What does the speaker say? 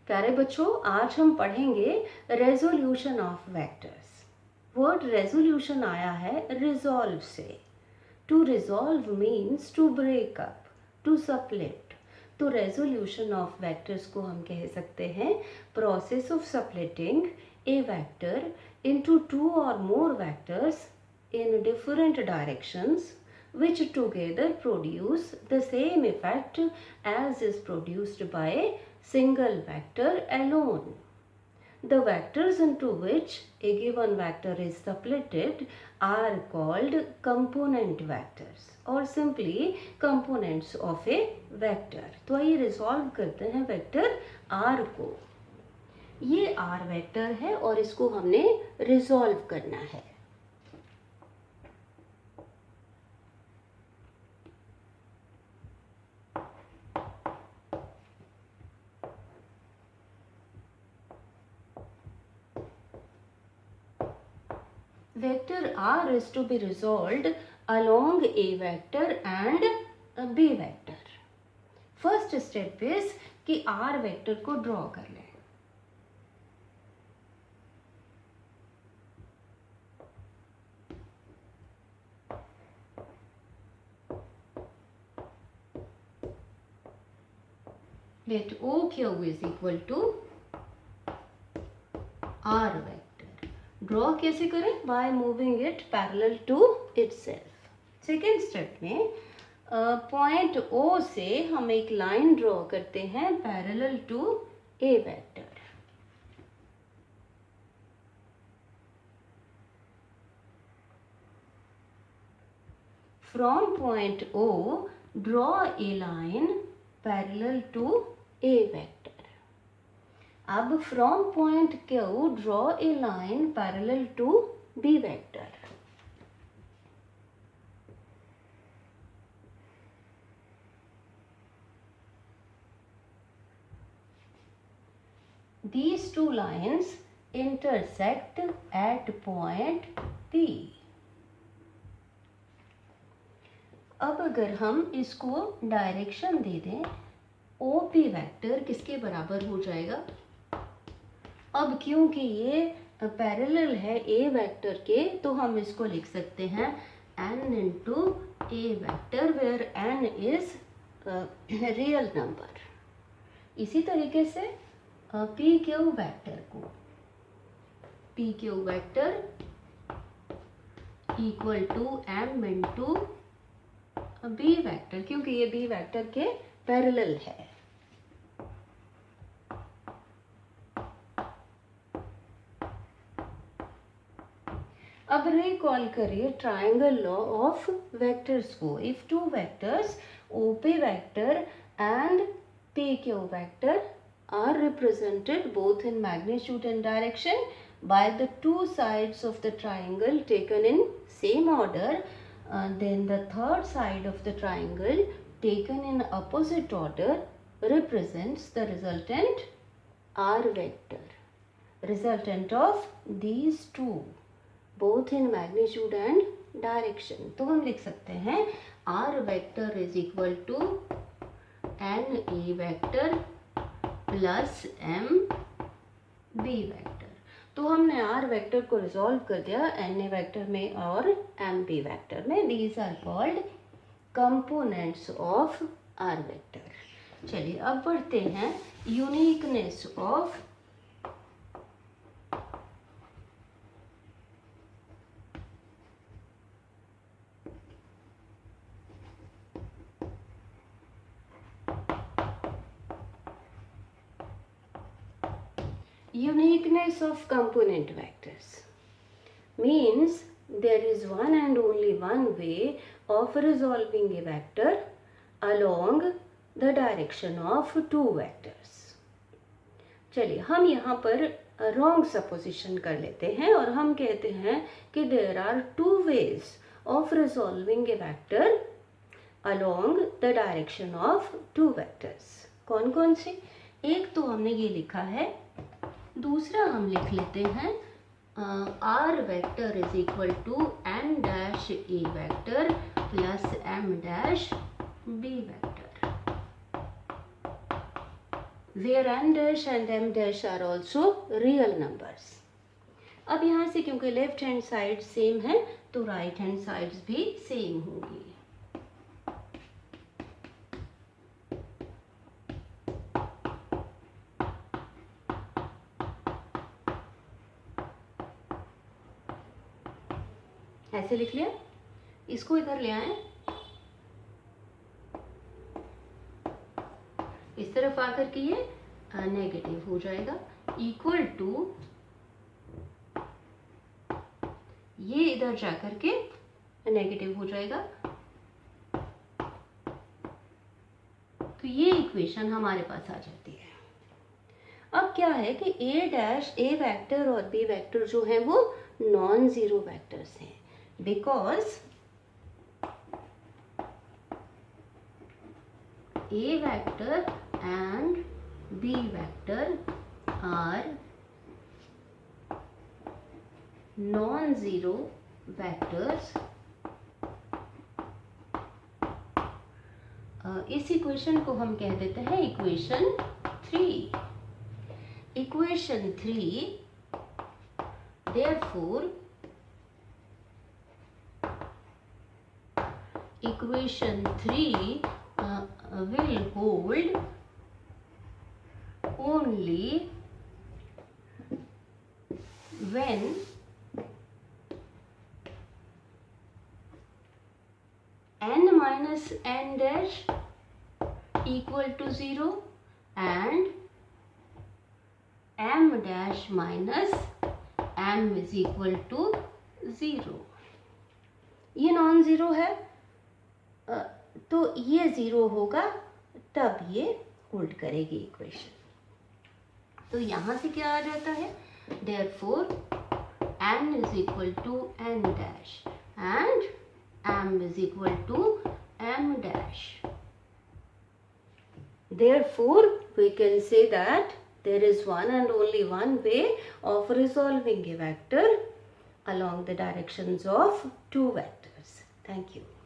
प्यारे बच्चों, आज हम पढ़ेंगे resolution of vectors. Word resolution आया है रिजॉल्व से। To resolve means to break up, to split. तो रेजोल्यूशन ऑफ वेक्टर्स को हम कह सकते हैं process of splitting a vector into two और more vectors in different directions which together produce the same effect as is produced by a single vector alone. The vectors into which a given vector is splitted are called component vectors or simply components of a vector. तो आइए resolve करते हैं vector r को। ये r vector है और इसको हमने रिजॉल्व करना है। Vector r is to be resolved along a vector and a b vector. First step is कि r वेक्टर को ड्रॉ कर लें। Let OQ is equal to r vector. Draw कैसे करें? By moving it parallel to itself. Second step में point O से हम एक लाइन ड्रॉ करते हैं parallel to A vector. From point O draw a line parallel to A vector. अब from point Q draw a line parallel to B vector. These two lines intersect at point P. अब अगर हम इसको direction दे दें, OP vector किसके बराबर हो जाएगा? अब क्योंकि ये पैरेलल है ए वेक्टर के, तो हम इसको लिख सकते हैं n into a vector where n is real number. इसी तरीके से पी क्यू वेक्टर को p q vector equal to m into b vector, क्योंकि ये बी वेक्टर के पैरेलल है। अब रिकॉल करिए ट्राइंगल लॉ ऑफ वेक्टर्स को। If two vectors OP vector and PQ vector are represented both in magnitude and direction by the two sides of the triangle taken in same order, then the third side of the triangle taken in opposite order represents the resultant r vector, resultant of these two both in magnitude and direction. तो हम लिख सकते हैं r vector is equal to n a vector plus m b vector. तो हमने r vector को resolve कर दिया n a वेक्टर में और m b वेक्टर में। These are called components of r vector. चलिए अब बढ़ते हैं uniqueness of uniqueness of component vectors means there is one and only one way of resolving a vector along the direction of two vectors. चलिए हम यहाँ पर wrong supposition कर लेते हैं और हम कहते हैं कि there are two ways of resolving a vector along the direction of two vectors. कौन कौन सी? एक तो हमने ये लिखा है, दूसरा हम लिख लेते हैं r vector is equal to n dash a vector plus m dash b vector. where n dash and m dash are also real numbers. अब यहाँ से क्योंकि लेफ्ट हैंड साइड सेम है तो राइट हैंड साइड्स भी same होंगी. ऐसे लिख लिया. इसको इधर ले आए, इस तरफ आकर के ये नेगेटिव हो जाएगा, इक्वल टू ये इधर जाकर के नेगेटिव हो जाएगा. तो ये इक्वेशन हमारे पास आ जाती है. अब क्या है कि ए डैश, ए वेक्टर और बी वेक्टर जो है वो नॉन जीरो वेक्टर्स हैं, because A vector and B vector are non-zero vectors. इस इक्वेशन को हम कह देते हैं equation 3. Equation 3, therefore equation 3 will hold only when n minus n dash equal to 0 and m dash minus m is equal to 0. ये non zero है तो ये ज़ीरो होगा तब ये होल्ड करेगी इक्वेशन. तो यहाँ से क्या आ जाता है, therefore n is equal to n dash and m is equal to m dash. Therefore we can say that there is one and only one way of resolving a vector along the directions of two vectors. Thank you.